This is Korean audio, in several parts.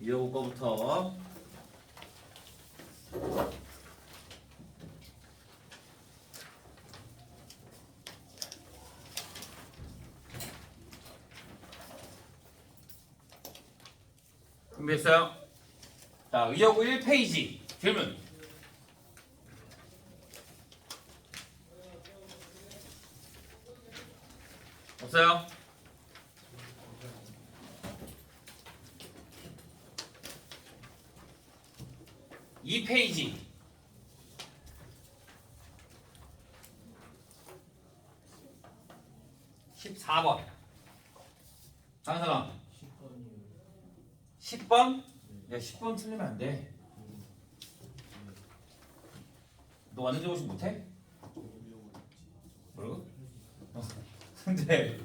이어고 거부터. 준비했어요? 자, 의여고 1페이지 질문. 없어요? 이 페이지 14번. 다른 사람 10번? 야, 10번 틀리면 안 돼. 너 완전 정신 못해? 뭐라고? 근데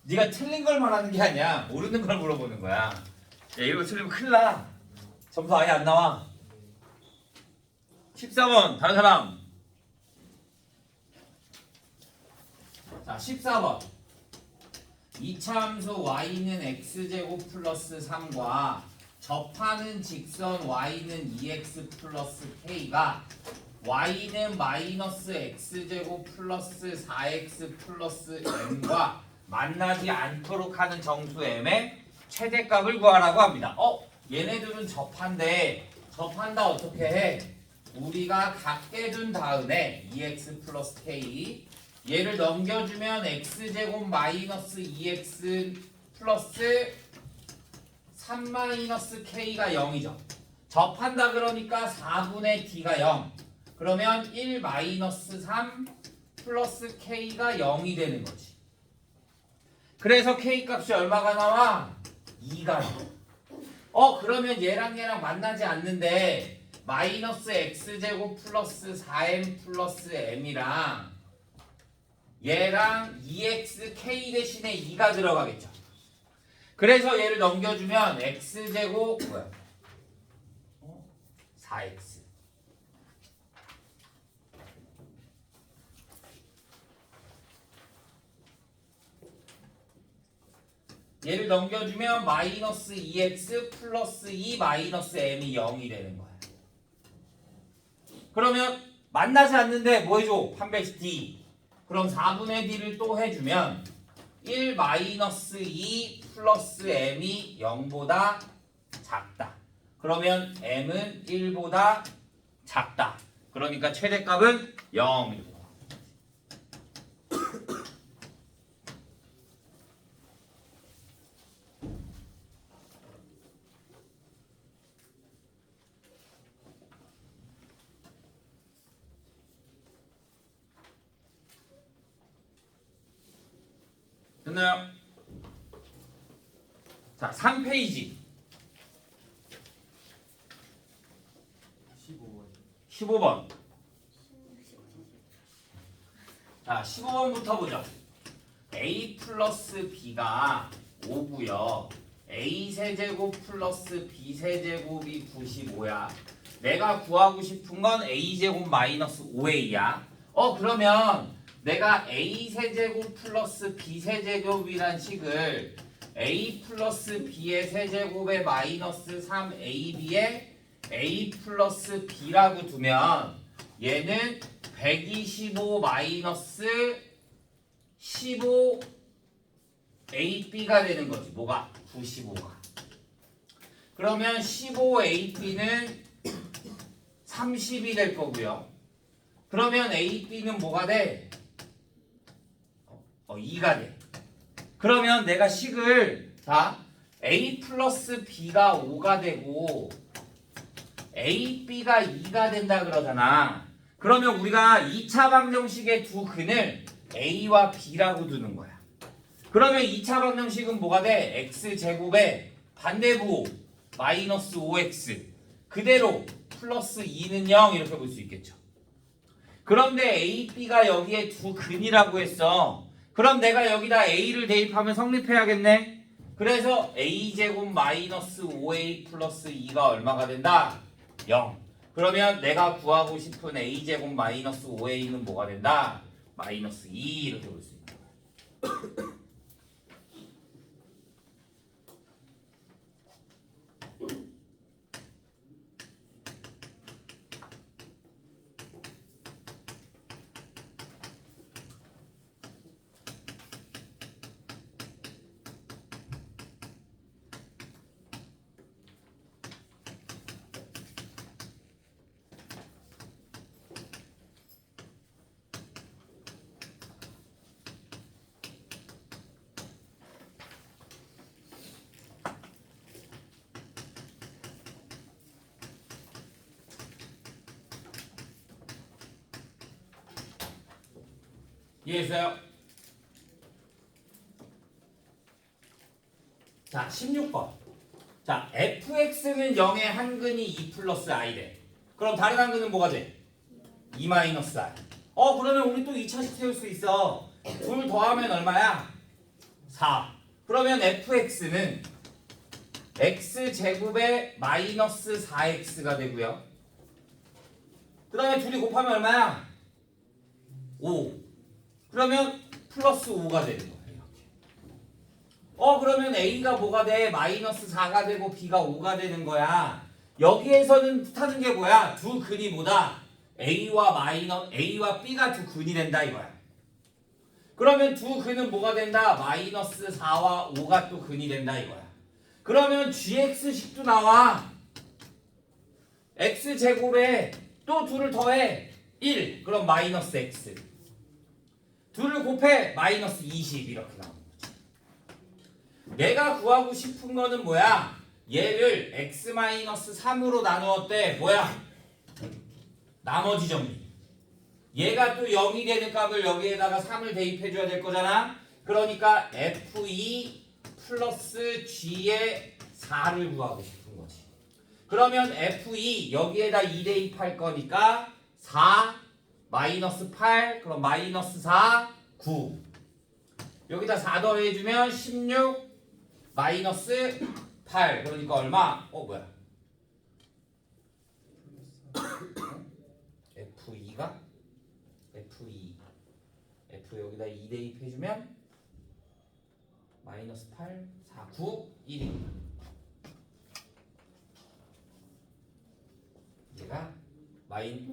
네가 틀린 걸 말하는 게 아니야. 모르는 걸 물어보는 거야. 야, 이거 틀리면 큰일 나. 점수 아예 안 나와. 14번 다른 사람. 자, 14번. 이차함수 y는 x제곱 플러스 3과 접하는 직선 y는 2x 플러스 k가 y는 마이너스 x제곱 플러스 4x 플러스 m과 만나지 않도록 하는 정수 m의 최대값을 구하라고 합니다. 얘네들은 접한데 접한다 어떻게 해? 우리가 같게 둔 다음에 2x 플러스 k 얘를 넘겨주면 x제곱 마이너스 2x 플러스 3 마이너스 k가 0이죠. 접한다 그러니까 4분의 d가 0. 그러면 1 마이너스 3 플러스 k가 0이 되는 거지. 그래서 k 값이 얼마가 나와? 2가 나와. 그러면 얘랑 만나지 않는데 마이너스 x제곱 플러스 4m 플러스 m이랑 얘랑 2xk 대신에 2가 들어가겠죠. 그래서 얘를 넘겨주면 x제곱 4x 얘를 넘겨주면 마이너스 2x 플러스 2 마이너스 m이 0이 되는 거야. 그러면 만나지 않는데 뭐 해줘? 판별식 d. 그럼 4분의 d를 또 해주면 1 마이너스 2 플러스 m이 0보다 작다. 그러면 m은 1보다 작다. 그러니까 최대값은 0. 됐나요? 자, 3페이지 15번. 자, 15번부터 보죠. a 플러스 b가 5고요. a 세제곱 플러스 b 세제곱이 95야. 내가 구하고 싶은 건 a 제곱 마이너스 5a야. 그러면 내가 a 세제곱 플러스 b 세제곱이란 식을 a 플러스 b의 세제곱에 마이너스 3ab에 a 플러스 b라고 두면 얘는 125 마이너스 15 ab가 되는 거지. 뭐가? 95가. 그러면 15 ab는 30이 될 거고요. 그러면 ab는 뭐가 돼? 2가 돼. 그러면 내가 식을 a 플러스 b가 5가 되고 ab가 2가 된다 그러잖아. 그러면 우리가 2차 방정식의 두 근을 a와 b라고 두는 거야. 그러면 2차 방정식은 뭐가 돼? x제곱에 반대부 마이너스 5x 그대로 플러스 2는 0 이렇게 볼 수 있겠죠. 그런데 a, b가 여기에 두 근이라고 했어. 그럼 내가 여기다 a를 대입하면 성립해야겠네. 그래서 a제곱 마이너스 5a 플러스 2가 얼마가 된다? 0. 그러면 내가 구하고 싶은 a제곱 마이너스 5a는 뭐가 된다? 마이너스 2 이렇게 볼 수 있는 거야. 이해했어요? 자, 16번. 자, fx는 0의 한근이 2 플러스 i래. 그럼 다른 한근은 뭐가 돼? 2 마이너스 i. 그러면 우리 또 2차식 세울 수 있어. 둘 더하면 얼마야? 4. 그러면 fx는 x제곱에 마이너스 4x가 되고요. 그 다음에 둘이 곱하면 얼마야? 5. 그러면 플러스 5가 되는 거예요. 그러면 a가 뭐가 돼? 마이너스 4가 되고 b가 5가 되는 거야. 여기에서는 뜻하는 게 뭐야? 두 근이 뭐다? A와 B가 두 근이 된다 이거야. 그러면 두 근은 뭐가 된다? 마이너스 4와 5가 또 근이 된다 이거야. 그러면 gx식도 나와. x제곱에 또 둘을 더해 1. 그럼 마이너스 x. 둘을 곱해 마이너스 20 이렇게 나오는 거지. 내가 구하고 싶은 거는 뭐야? 얘를 x-3으로 나누었대. 뭐야? 나머지 정리. 얘가 또 0이 되는 값을 여기에다가 3을 대입해줘야 될 거잖아. 그러니까 f2 플러스 g의 4를 구하고 싶은 거지. 그러면 f2 여기에다 2 대입할 거니까 4 마이너스 8 그럼 마이너스 4 9 여기다 4 더해주면 16 마이너스 8 그러니까 얼마? 뭐야? F2가 F 여기다 2 대입해주면 마이너스 8 4 9 1입니다.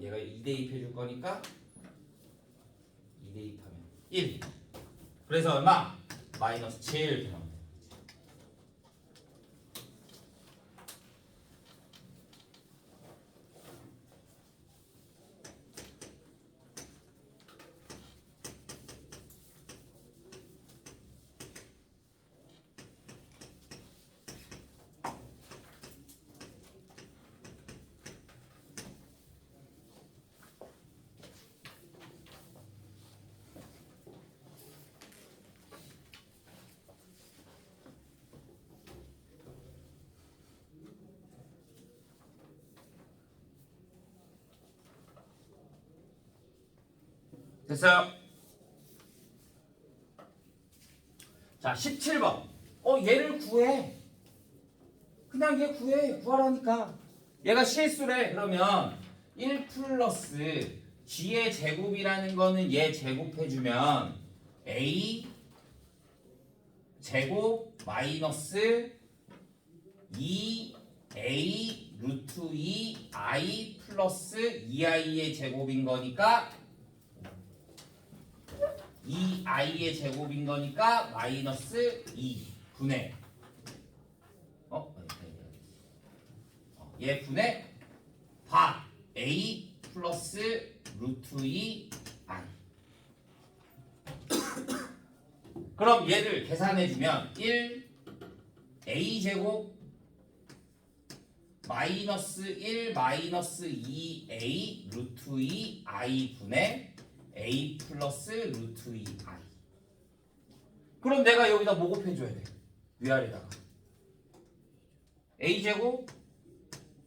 얘가 2 대입해줄 거니까 2 대입하면 1. 그래서 얼마? 마이너스 7 이렇게 나옵니다. 됐어요? 자, 17번. 얘를 구해. 그냥 얘 구해. 구하라니까. 얘가 실수래. 그러면 1 플러스 g의 제곱이라는 거는 얘 제곱해주면 a 제곱 마이너스 2a 루트 2i 플러스 2i의 제곱인 거니까 2i의 제곱인 거니까 마이너스 2분의 얘 분의 바 a 플러스 루트 2i. 그럼 얘를 계산해주면 1 a 제곱 마이너스 1 마이너스 2a 루트 2i 분의 a 플러스 루트 2i. 그럼 내가 여기다 뭐 곱해줘야 돼? 위아래다가 a제곱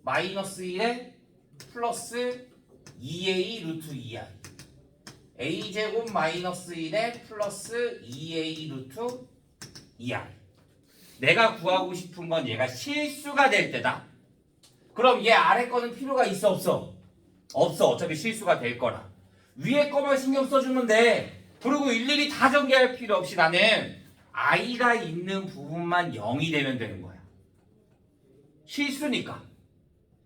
마이너스 1에 플러스 2a 루트 2i a제곱 마이너스 1에 플러스 2a 루트 2i. 내가 구하고 싶은 건 얘가 실수가 될 때다. 그럼 얘 아래 거는 필요가 있어 없어? 없어. 어차피 실수가 될 거라. 위에 거만 신경 써주면 돼. 그리고 일일이 다 전개할 필요 없이 나는 i가 있는 부분만 0이 되면 되는 거야. 실수니까.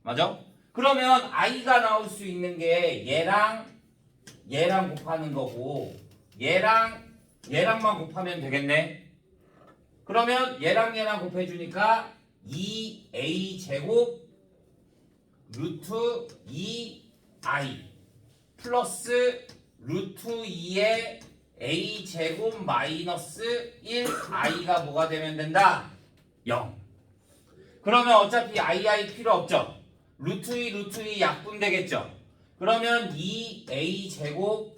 맞아? 그러면 i가 나올 수 있는 게 얘랑 곱하는 거고 얘랑만 곱하면 되겠네. 그러면 얘랑 곱해주니까 2a 제곱 루트 2i 플러스 루트 2의 a 제곱 마이너스 1i가 뭐가 되면 된다? 0. 그러면 어차피 i 필요 없죠? 루트 2 약분 되겠죠? 그러면 2a 제곱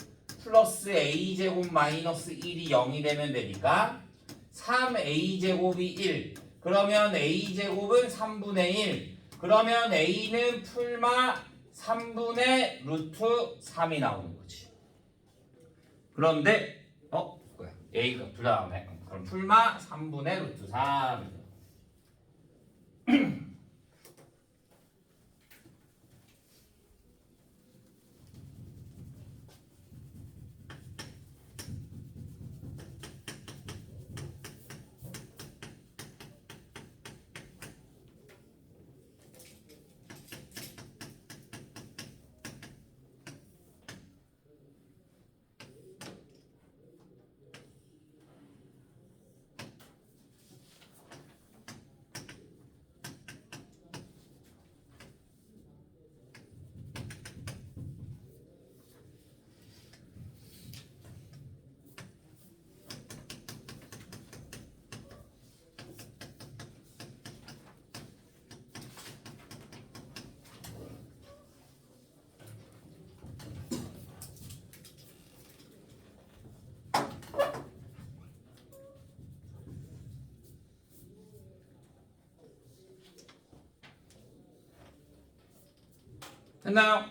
플러스 a제곱 마이너스 1이 0이 되면 되니까 3a제곱이 1. 그러면 a제곱은 3분의 1. 그러면 a는 풀마 3분의 루트 3이 나오는 거지. 그런데 뭐야? a가 둘 다 나오네. 그럼 풀마 3분의 루트 3. 됐나요?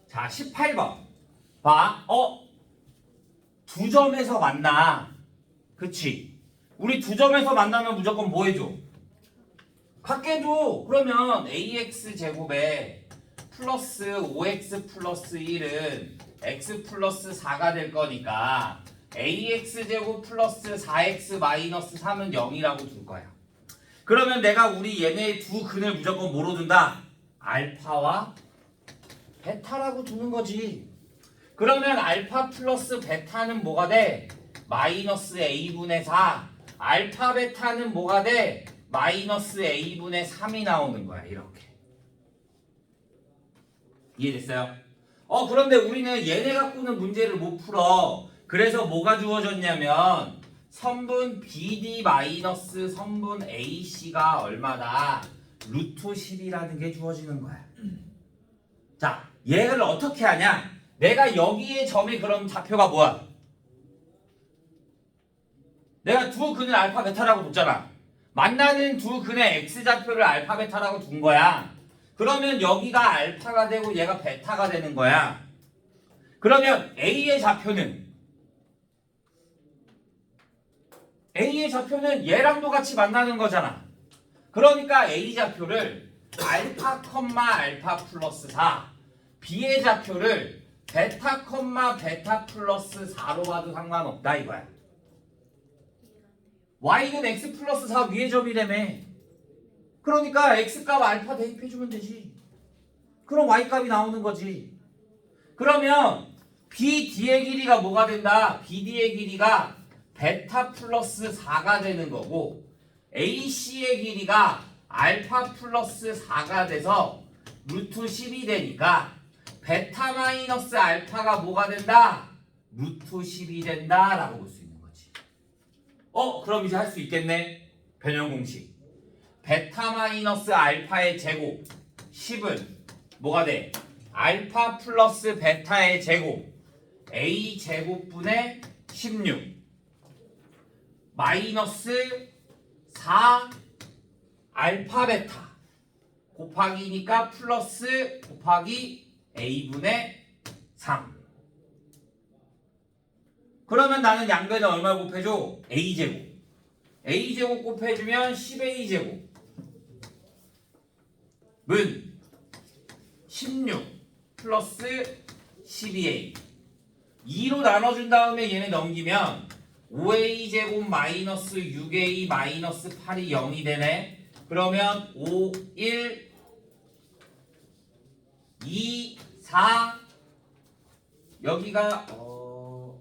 자, 18번. 봐. 두 점에서 만나. 그치? 우리 두 점에서 만나면 무조건 뭐 해줘? 같게 줘. 그러면 ax 제곱에 플러스 5x 플러스 1은 x 플러스 4가 될 거니까 ax 제곱 플러스 4x 마이너스 3은 0이라고 둘 거야. 그러면 내가 우리 얘네 두 근을 무조건 뭐로 둔다? 알파와 베타라고 두는 거지. 그러면 알파 플러스 베타는 뭐가 돼? 마이너스 a분의 4. 알파 베타는 뭐가 돼? 마이너스 a분의 3이 나오는 거야. 이렇게. 이해됐어요? 그런데 우리는 얘네 갖고는 문제를 못 풀어. 그래서 뭐가 주어졌냐면 선분 BD 마이너스 선분 AC가 얼마다? 루트 10이라는 게 주어지는 거야. 자, 얘를 어떻게 하냐? 내가 여기에 점이 그럼 좌표가 뭐야? 내가 두 근을 알파 베타라고 뒀잖아. 만나는 두 근의 x좌표를 알파 베타라고 둔 거야. 그러면 여기가 알파가 되고 얘가 베타가 되는 거야. 그러면 a의 좌표는 얘랑도 같이 만나는 거잖아. 그러니까 a 좌표를 알파 컴마 알파 플러스 4, b의 좌표를 베타 컴마 베타 플러스 4로 봐도 상관없다 이거야. y는 x 플러스 4 위의 점이라며. 그러니까 x값 알파 대입해주면 되지. 그럼 y값이 나오는 거지. 그러면 BD의 길이가 뭐가 된다? BD의 길이가 베타 플러스 4가 되는 거고 AC의 길이가 알파 플러스 4가 돼서 루트 10이 되니까 베타 마이너스 알파가 뭐가 된다? 루트 10이 된다 라고 볼 수 있는 거지. 그럼 이제 할 수 있겠네. 변형 공식. 베타 마이너스 알파의 제곱 10은 뭐가 돼? 알파 플러스 베타의 제곱 A 제곱분의 16 마이너스 4 알파 베타 곱하기니까 플러스 곱하기 A분의 3. 그러면 나는 양변에 얼마 곱해줘? A제곱. A제곱 곱해주면 10A제곱 은 16 플러스 12A 2로 나눠준 다음에 얘네 넘기면 5a제곱 마이너스 6a 마이너스 8이 0이 되네. 그러면 5, 1, 2, 4 여기가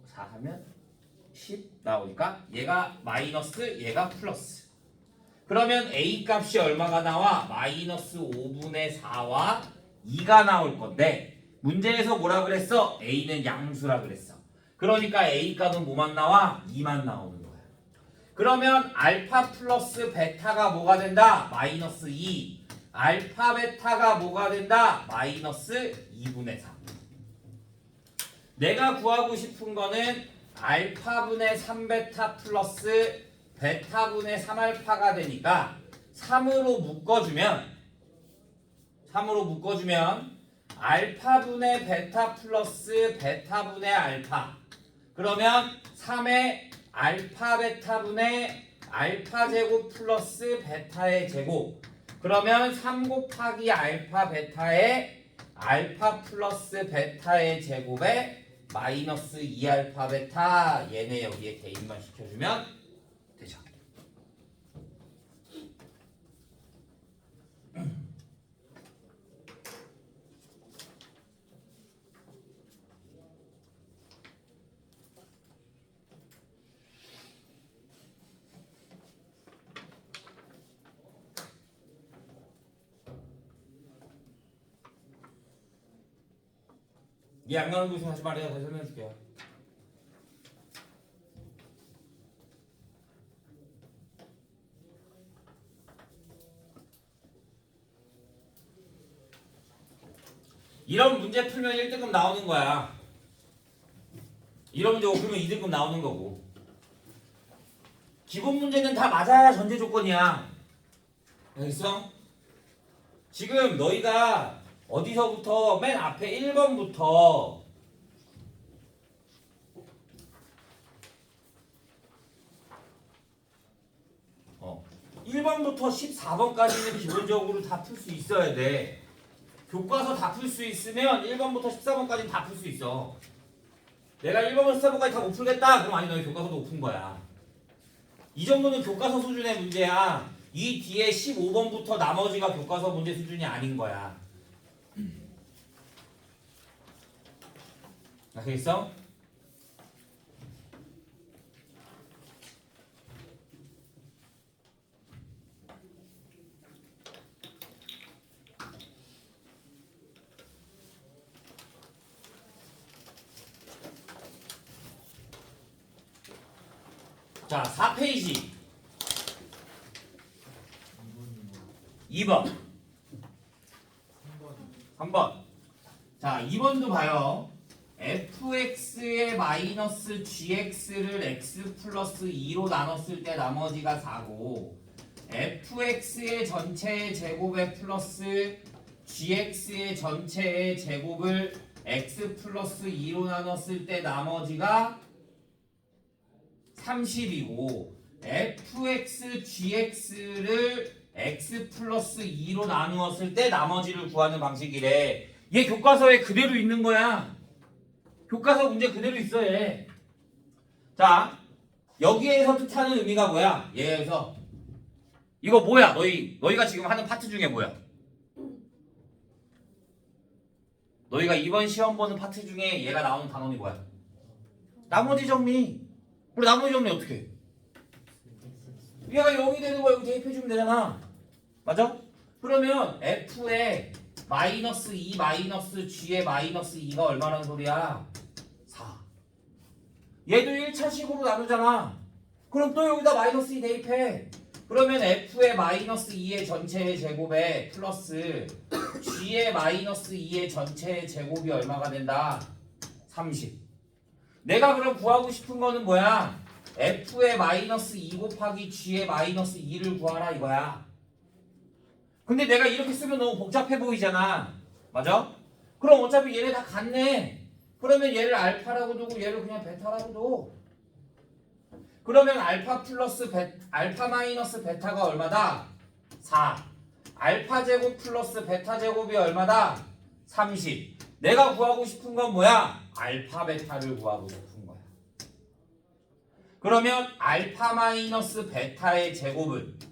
4 하면 10 나오니까 얘가 마이너스 얘가 플러스. 그러면 a 값이 얼마가 나와? 마이너스 5분의 4와 2가 나올 건데 문제에서 뭐라 그랬어? a는 양수라 그랬어. 그러니까 a 값은 뭐만 나와? 2만 나오는 거야. 그러면 알파 플러스 베타가 뭐가 된다? 마이너스 2. 알파 베타가 뭐가 된다? 마이너스 2분의 3. 내가 구하고 싶은 거는 알파분의 3베타 플러스 베타분의 3알파가 되니까 3으로 묶어주면 알파분의 베타 플러스 베타분의 알파. 그러면 3의 알파 베타분의 알파 제곱 플러스 베타의 제곱. 그러면 3 곱하기 알파 베타의 알파 플러스 베타의 제곱에 마이너스 2알파 베타. 얘네 여기에 대입만 시켜주면 되죠. 안 가는 곳이 하지 말아요. 다시 설명해 줄게요. 이런 문제 풀면 1등급 나오는 거야. 이런 문제 풀면 2등급 나오는 거고. 기본 문제는 다 맞아야 전제 조건이야. 알겠어? 지금 너희가 어디서부터 맨 앞에 1번부터 1번부터 14번까지는 기본적으로 다 풀 수 있어야 돼. 교과서 다 풀 수 있으면 1번부터 14번까지는 다 풀 수 있어. 내가 1번부터 14번까지 다 못 풀겠다. 그럼 아니 너희 교과서도 못 푼 거야. 이 정도는 교과서 수준의 문제야. 이 뒤에 15번부터 나머지가 교과서 문제 수준이 아닌 거야. 알겠어? 자, 4페이지 2번 3번. 자, 2번도 봐요. fx의 마이너스 gx를 x 플러스 2로 나눴을 때 나머지가 4고 fx의 전체의 제곱에 플러스 gx의 전체의 제곱을 x 플러스 2로 나눴을 때 나머지가 30이고 fx gx를 x 플러스 2로 나누었을 때 나머지를 구하는 방식이래. 얘 교과서에 그대로 있는 거야. 교과서 문제 그대로 있어 얘. 자, 여기에서 뜻하는 의미가 뭐야? 얘에서 이거 뭐야? 너희가 지금 하는 파트 중에 뭐야? 너희가 이번 시험 보는 파트 중에 얘가 나오는 단원이 뭐야? 나머지 정리. 그럼 나머지 정리 어떻게 해? 얘가 0이 되는 거 여기 대입해주면 되잖아. 맞아? 그러면 f의 마이너스 2 마이너스 g의 마이너스 2가 얼마라는 소리야? 4. 얘도 1차식으로 나누잖아. 그럼 또 여기다 마이너스 2 대입해. 그러면 f의 마이너스 2의 전체의 제곱에 플러스 g의 마이너스 2의 전체의 제곱이 얼마가 된다? 30. 내가 그럼 구하고 싶은 거는 뭐야? f의 마이너스 2 곱하기 g의 마이너스 2를 구하라 이거야. 근데 내가 이렇게 쓰면 너무 복잡해 보이잖아. 맞아? 그럼 어차피 얘네 다 같네. 그러면 얘를 알파라고 두고 얘를 그냥 베타라고 둬. 그러면 알파 플러스 알파 마이너스 베타가 얼마다? 4. 알파 제곱 플러스 베타 제곱이 얼마다? 30. 내가 구하고 싶은 건 뭐야? 알파 베타를 구하고 싶은 거야. 그러면 알파 마이너스 베타의 제곱은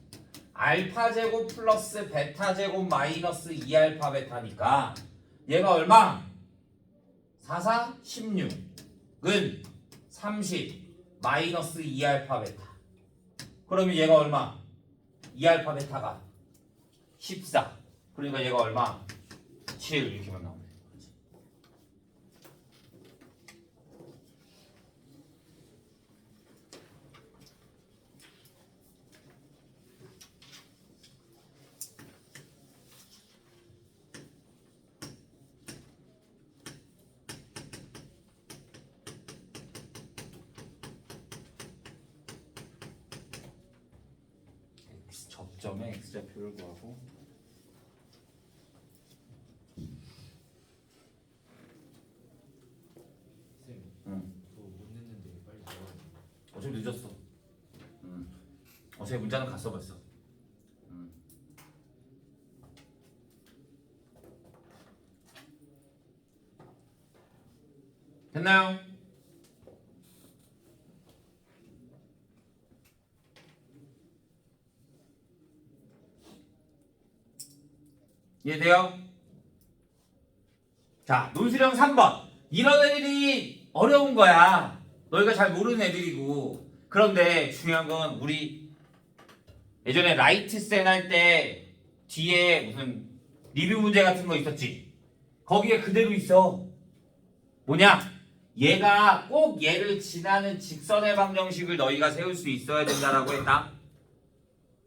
알파 제곱 플러스 베타 제곱 마이너스 2알파 베타니까 얘가 얼마? 4, 4, 16은 30 마이너스 2알파 베타. 그러면 얘가 얼마? 2알파 베타가 14. 그러니까 얘가 얼마? 7 이렇게만 나오네. 접점의 x좌표를 구하고 쌤, 응. 그거 못 냈는데 빨리 나와야 돼. 어차피 늦었어. 어차피 문자는 갔어 벌써. 됐나요? 이해돼요? 자, 논술형 3번. 이런 애들이 어려운 거야. 너희가 잘 모르는 애들이고. 그런데 중요한 건 우리 예전에 라이트센 할 때 뒤에 무슨 리뷰 문제 같은 거 있었지? 거기에 그대로 있어. 뭐냐? 얘가 꼭 얘를 지나는 직선의 방정식을 너희가 세울 수 있어야 된다라고 했다.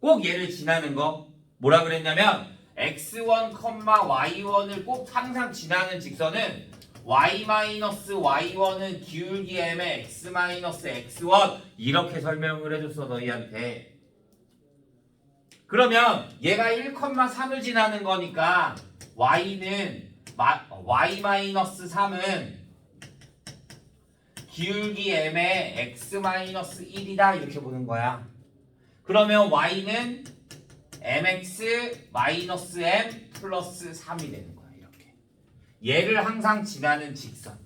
꼭 얘를 지나는 거. 뭐라 그랬냐면 x1, y1을 꼭 항상 지나는 직선은 y-y1은 기울기 m의 x-x1 이렇게 설명을 해줬어 너희한테. 그러면 얘가 1,3을 지나는 거니까 y는 y-3은 기울기 m의 x-1이다 이렇게 보는 거야. 그러면 y는 mx-m 플러스 3이 되는 거야. 이렇게 얘를 항상 지나는 직선.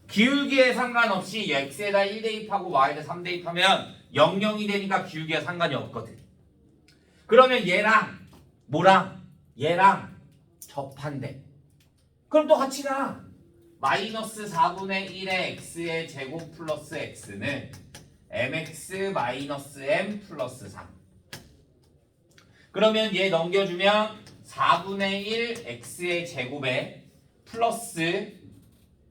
기울기에 상관없이 x에다 1 대입하고 y에다 3 대입하면 0, 0이 되니까 기울기에 상관이 없거든. 그러면 얘랑 뭐랑 얘랑 접한대. 그럼 또 같이 나. 마이너스 4분의 1의 x의 제곱 플러스 x는 mx 마이너스 m 플러스 3. 그러면 얘 넘겨주면 4분의 1 x의 제곱에 플러스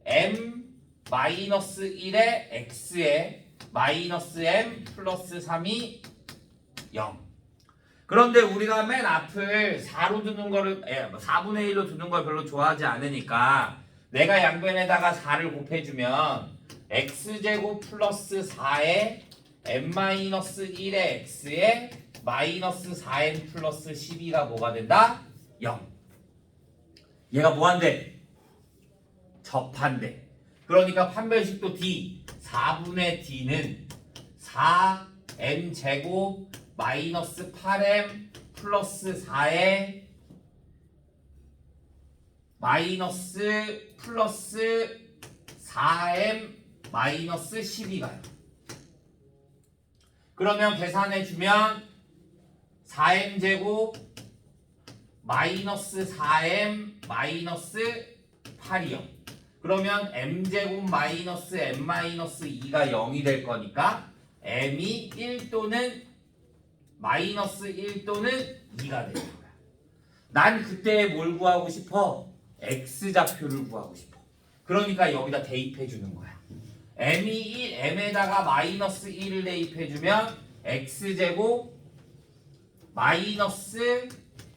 m 마이너스 1의 x의 마이너스 m 플러스 3이 0. 그런데 우리가 맨 앞을 4로 두는 거를 4분의 1로 두는 걸 별로 좋아하지 않으니까 내가 양변에다가 4를 곱해주면 x제곱 플러스 4의 m-1의 x의 마이너스 4n 플러스 12가 뭐가 된다? 0. 얘가 뭐한대? 접한대. 그러니까 판별식도 D 4분의 D는 4m 제곱 마이너스 8m 플러스 4의 마이너스 플러스 4m 마이너스 12가요. 그러면 계산해주면 4m 제곱 마이너스 4m 마이너스 8이요. 그러면 m제곱 마이너스 m 마이너스 2가 0이 될 거니까 m이 1 또는 마이너스 1 또는 2가 되는 거야. 난 그때 뭘 구하고 싶어? x좌표를 구하고 싶어. 그러니까 여기다 대입해 주는 거야. m에다가 마이너스 1을 대입해 주면 x제곱 마이너스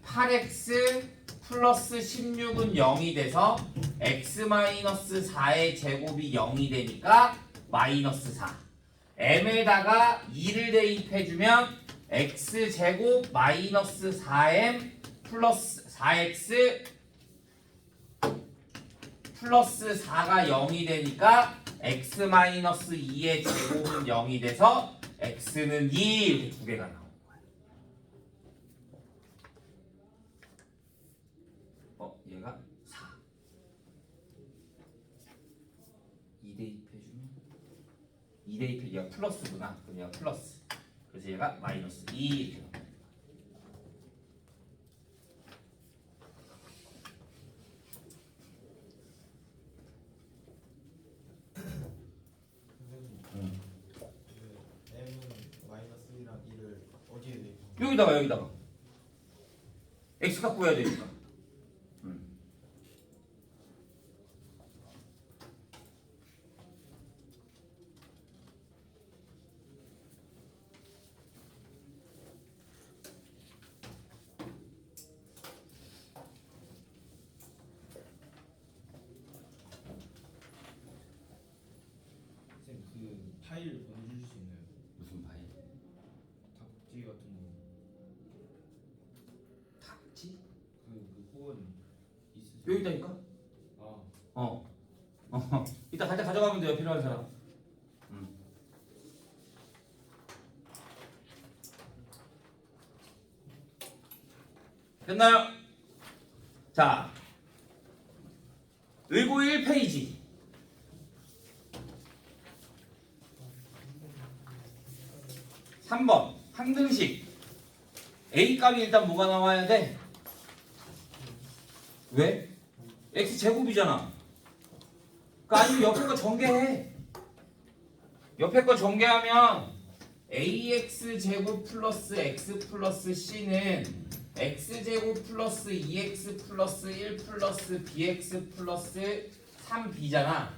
8x 플러스 16은 0이 돼서 x-4의 제곱이 0이 되니까 마이너스 4. m에다가 2를 대입해주면 x제곱 마이너스 4m 플러스 4x 플러스 4가 0이 되니까 x-2의 제곱은 0이 돼서 x는 2 이렇게 두 개가 나와. 얘가 4. 2 대입해주면 2 대입해 얘가 플러스구나. 그럼 얘가 플러스. 그래서 얘가 마이너스 2 이렇게 나옵니다. 선생님, 그 m은 마이너스 1이랑 2를 어디에 대입하면 여기다가 x 갖고 해야 되니까. 쌤, 그 파일 보내주실 수 있나요? 무슨 파일? 답지 같은 거. 여기 있다니까? 아, 이따 갈 때 가져가면 돼요. 필요한 사람. 됐나요? 자, 의고 1페이지. 삼 번 항등식 A 값이 일단 뭐가 나와야 돼? 왜? X 제곱이잖아. 그러니까 아니면 옆에 거 전개해. 옆에 거 전개하면 AX 제곱 플러스 X 플러스 C는 X 제곱 플러스 2X 플러스 1 플러스 BX 플러스 3B잖아.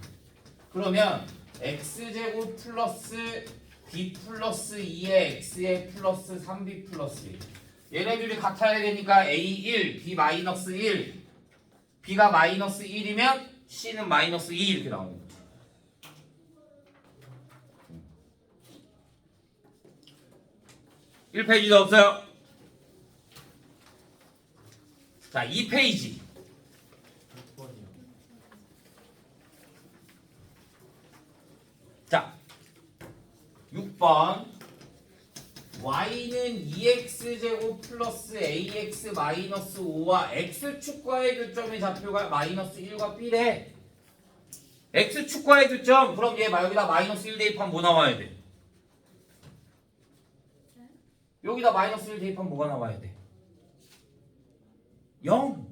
그러면 X 제곱 플러스 B 플러스 2의 X의 플러스 3B 플러스 1. 얘네들이 같아야 되니까 A1, B 마이너스 1, B가 마이너스 1이면 C는 마이너스 2 이렇게 나오는 거지. 일 페이지도 없어요. 자, 2페이지. 6번이요. 자, 6번. y는 2x제곱 플러스 ax 마이너스 5와 x축과의 교점의 좌표가 마이너스 1과 b래. x축과의 교점. 그럼 얘 여기다 마이너스 1 대입하면 뭐 나와야 돼? 여기다 마이너스 1 대입하면 뭐가 나와야 돼? 0.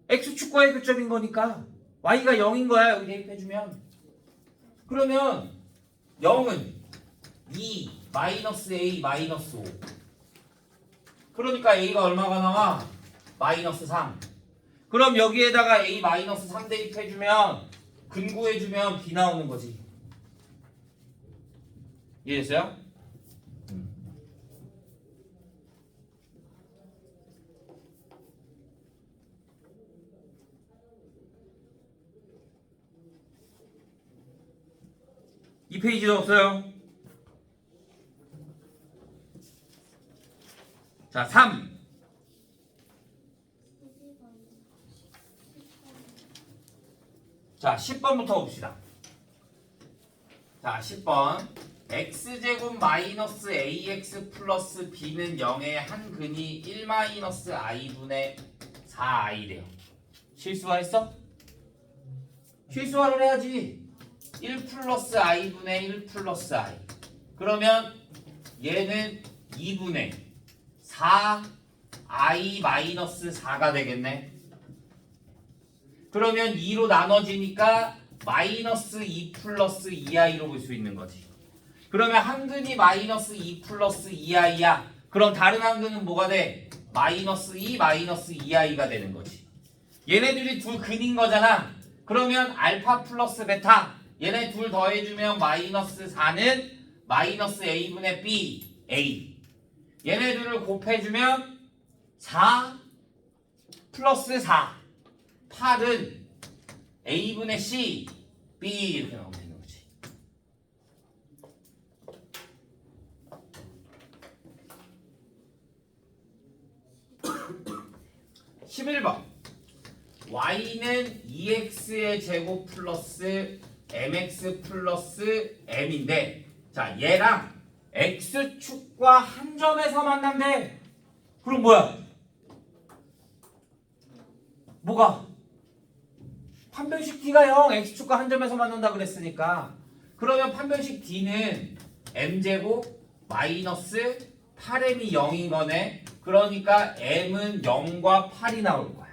x축과의 교점인 거니까 y가 0인 거야. 여기 대입해주면. 그러면 0은 2 마이너스 a 마이너스 5. 그러니까 a가 얼마가 나와? 마이너스 3. 그럼 여기에다가 a 마이너스 3 대입해주면 근구해주면 b 나오는 거지. 이해됐어요? 이 페이지도 없어요. 자, 3. 자, 10번부터 봅시다. 자, 10번. x제곱 마이너스 ax 플러스 b는 0의 한 근이 1 마이너스 i분의 4i래요. 실수화했어? 실수화를 해야지. 1 플러스 i분의 1 플러스 i. 그러면 얘는 2분의 4i 마이너스 4가 되겠네. 그러면 2로 나눠지니까 마이너스 2 플러스 2i로 볼 수 있는 거지. 그러면 한 근이 마이너스 2 플러스 2i야. 그럼 다른 한 근은 뭐가 돼? 마이너스 2 마이너스 2i가 되는 거지. 얘네들이 둘 근인 거잖아. 그러면 알파 플러스 베타 얘네 둘 더해주면 마이너스 4는 마이너스 a분의 b a. 얘네들을 곱해주면 4 플러스 4 8은 a분의 c b 이렇게 나오면 되는 거지. (11번) y는 2x의 제곱 플러스 mx 플러스 m인데 자 얘랑 x축과 한 점에서 만난대. 그럼 뭐야? 뭐가? 판별식 d가 0 x축과 한 점에서 만난다 그랬으니까 그러면 판별식 d는 m제곱 마이너스 8m이 0인 거네. 그러니까 m은 0과 8이 나올 거야.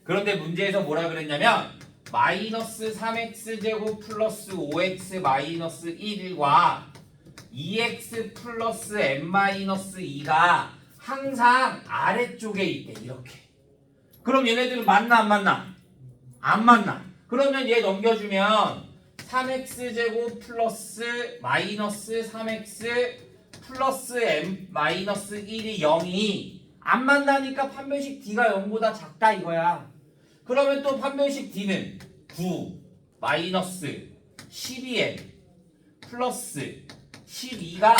그런데 문제에서 뭐라 그랬냐면 마이너스 3x제곱 플러스 5x 마이너스 1과 2x 플러스 m-2가 항상 아래쪽에 있대. 이렇게. 그럼 얘네들은 만나 안 만나? 안 만나. 그러면 얘 넘겨주면 3x제곱 플러스 마이너스 3x 플러스 m-1이 0이 안 만나니까 판별식 d가 0보다 작다 이거야. 그러면 또 판별식 d는 9 마이너스 12m 플러스 12가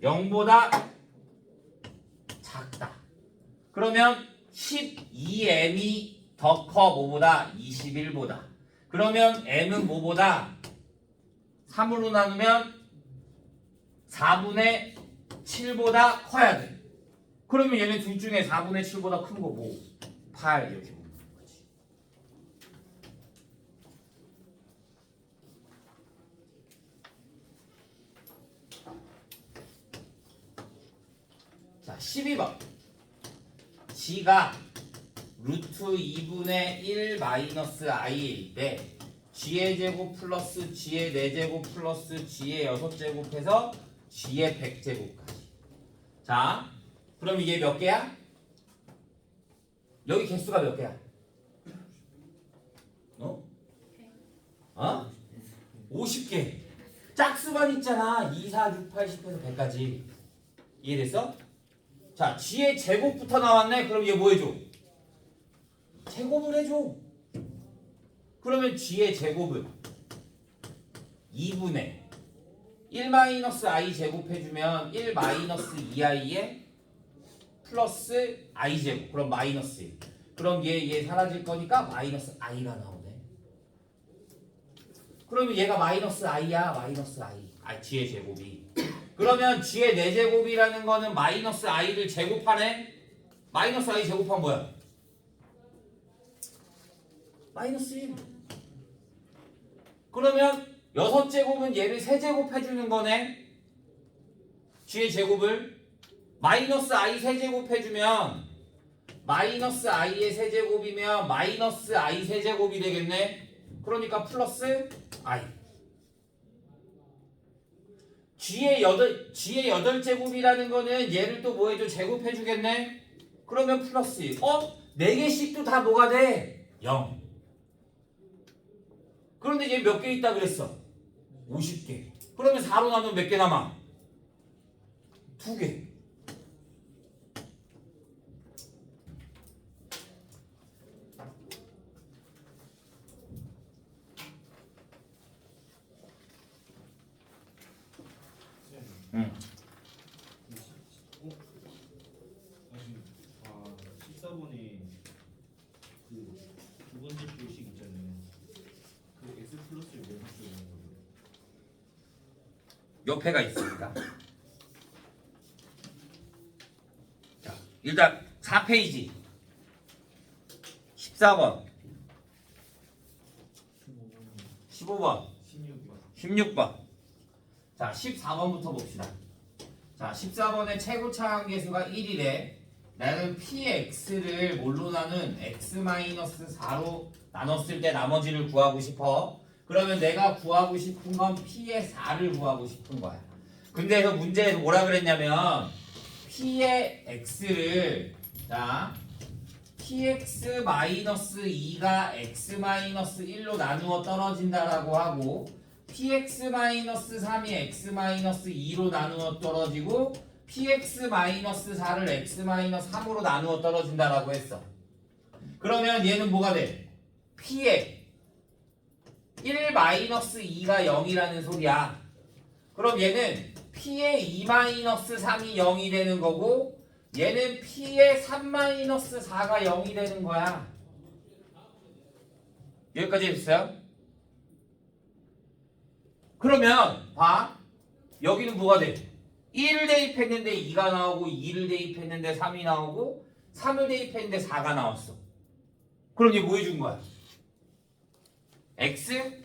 0보다 작다. 그러면 12m이 더 커 뭐보다 21보다. 그러면 m은 뭐보다 3으로 나누면 4분의 7보다 커야 돼. 그러면 얘네 둘 중에 4분의 7보다 큰 거 뭐? 8 이렇게 보면 되는 거지. 자, 12번. g가 루트 2분의 1 마이너스 i일 때 g의 제곱 플러스 g의 4제곱 플러스 g의 6제곱 해서 g의 100제곱까지. 자, 그럼 이게 몇 개야? 여기 개수가 몇 개야? 어? 50개. 짝수만 있잖아. 2, 4, 6, 8, 10에서 100까지. 이해됐어? 자, g의 제곱부터 나왔네. 그럼 얘 뭐 해줘? 제곱을 해줘. 그러면 g의 제곱은 2분의 1 마이너스 i 제곱 해주면 1 마이너스 2i에 플러스 i 제곱. 그럼 마이너스 1. 그럼 얘 사라질 거니까 마이너스 i가 나오네. 그러면 얘가 마이너스 i야. 마이너스 i. g의 제곱이. 그러면 g의 4제곱이라는 거는 마이너스 i를 제곱하네. 마이너스 i 제곱하면 뭐야? 마이너스 1. 그러면 6제곱은 얘를 3제곱 해주는 거네. g의 제곱을 마이너스 i 세제곱 해주면 마이너스 i의 세제곱이면 마이너스 i 세제곱이 되겠네. 그러니까 플러스 i. g의 8제곱이라는 거는 얘를 또 뭐 해줘? 제곱해주겠네. 그러면 플러스 1. 4개씩도 다 뭐가 돼? 0. 그런데 얘 몇 개 있다 그랬어? 50개. 그러면 4로 나누면 몇 개 남아? 2개. 응. 14번에 그 두 번째 표식 있잖아요. 그 x 플러스를 왜 바꾸는 거예요? 옆에가 있습니다. 자, 일단 4페이지 14번 15번 16번. 자, 14번부터 봅시다. 자, 14번의 최고차 함계수가 1이래. 나는 px를 뭘로 나눈 x-4로 나눴을 때 나머지를 구하고 싶어. 그러면 내가 구하고 싶은 건 p의 4를 구하고 싶은 거야. 근데 그 문제에서 뭐라 그랬냐면 p의 x를 자 px-2가 x-1로 나누어 떨어진다라고 하고 px-3이 x-2로 나누어 떨어지고 px-4를 x-3으로 나누어 떨어진다라고 했어. 그러면 얘는 뭐가 돼? p의 1-2가 0이라는 소리야. 그럼 얘는 p의 2-3이 0이 되는 거고 얘는 p의 3-4가 0이 되는 거야. 여기까지 했어요? 그러면 봐. 여기는 뭐가 돼? 1을 대입했는데 2가 나오고 2를 대입했는데 3이 나오고 3을 대입했는데 4가 나왔어. 그럼 얘 뭐 해준 거야? x?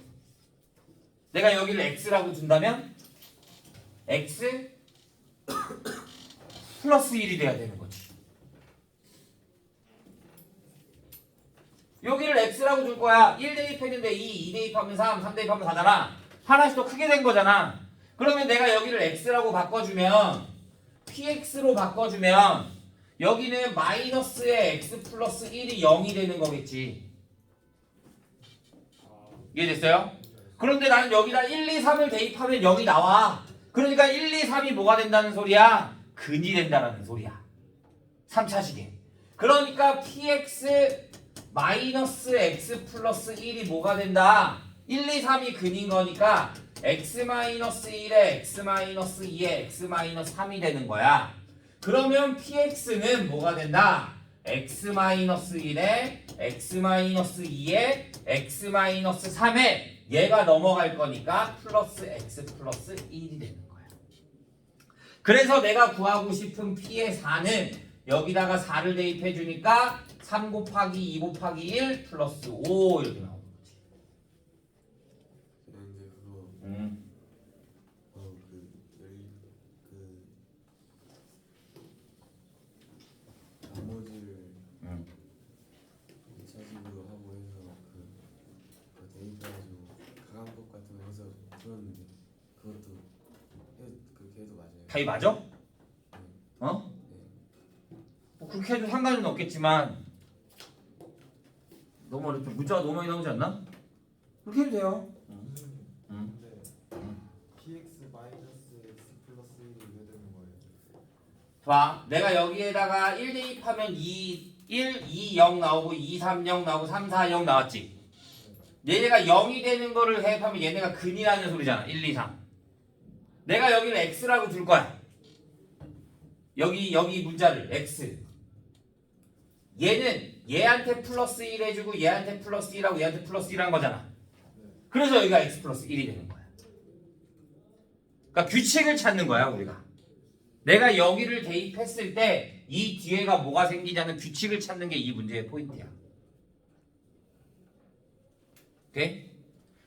내가 여기를 x라고 준다면 x 플러스 1이 돼야 되는 거지. 여기를 x라고 줄 거야. 1 대입했는데 2 대입하면 3 대입하면 4잖아. 하나씩 더 크게 된 거잖아. 그러면 내가 여기를 x라고 바꿔주면 px로 바꿔주면 여기는 마이너스의 x 플러스 1이 0이 되는 거겠지. 이해됐어요? 그런데 나는 여기다 1, 2, 3을 대입하면 0이 나와. 그러니까 1, 2, 3이 뭐가 된다는 소리야? 근이 된다는 소리야. 3차식에. 그러니까 px 마이너스 x 플러스 1이 뭐가 된다? 1, 2, 3이 근인 거니까 x-1에 x-2에 x-3이 되는 거야. 그러면 px는 뭐가 된다? x-1에 x-2에 x-3에 얘가 넘어갈 거니까 플러스 x 플러스 1이 되는 거야. 그래서 내가 구하고 싶은 p의 4는 여기다가 4를 대입해 주니까 3 곱하기 2 곱하기 1 플러스 5 이렇게 나오는 거지. 근데 그거 나머지를 2차식으로 하고 해서 그 대입해가지고 가감법 같은 거 해서 풀었는데 그것도 그렇게 해도 맞아요. 답이 맞아? 어? 뭐 그렇게 해도 상관은 없겠지만 너무 어렵죠. 문자가 너무 많이 나오지 않나? 그렇게 해도 돼요. 근데 px 마이너스 x 플러스 1이 왜 되는 거예요? 봐, 내가 여기에다가 1 대입하면 2, 2, 0 나오고 2, 3, 0 나오고 3, 4, 0 나왔지. 얘네가 0이 되는 거를 대입하면 얘네가 근이라는 소리잖아. 1, 2, 3. 내가 여기를 x라고 둘 거야. 여기 문자를 x. 얘는 얘한테 플러스 1 해주고 얘한테 플러스 1하고 얘한테 플러스 1 한 거잖아. 그래서 여기가 x 플러스 1이 되는 거야. 그러니까 규칙을 찾는 거야 우리가. 내가 여기를 대입했을 때 이 뒤에가 뭐가 생기냐는 규칙을 찾는 게 이 문제의 포인트야. 오케이?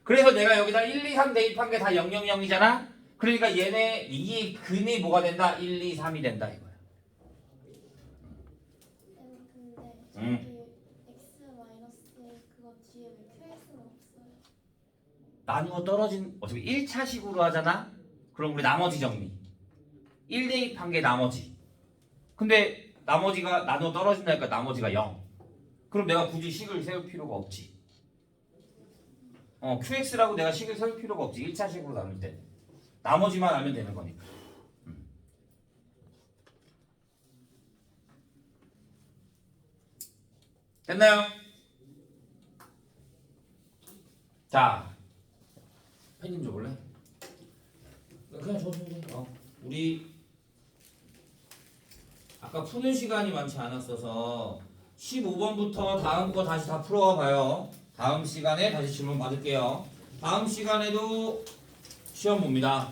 그래서 내가 여기다 1, 2, 3 대입한 게 다 0, 0, 0이잖아? 그러니까 얘네 이 근이 뭐가 된다? 1, 2, 3이 된다 이거야. 근데 저기 x 마이너스 그거 뒤에 왜 qx는 없어요? 나누어 떨어진 어차피 1차식으로 하잖아? 그럼 우리 나머지 정리 1 대입한 게 나머지. 근데 나머지가 나누어 떨어진다니까 나머지가 0. 그럼 내가 굳이 식을 세울 필요가 없지. qx라고 내가 식을 세울 필요가 없지. 1차식으로 나눌 때 나머지만 알면 되는 거니까. 됐나요? 자, 펜 좀 줘볼래? 그냥 줘. 우리 아까 푸는 시간이 많지 않았어서 15번부터 다음 거 다시 다 풀어봐요. 다음 시간에 다시 질문 받을게요. 다음 시간에도 시험 봅니다.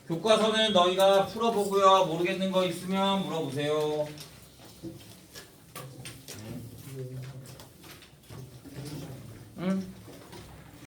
교과서는 너희가 풀어보고요. 모르겠는 거 있으면 물어보세요. 응?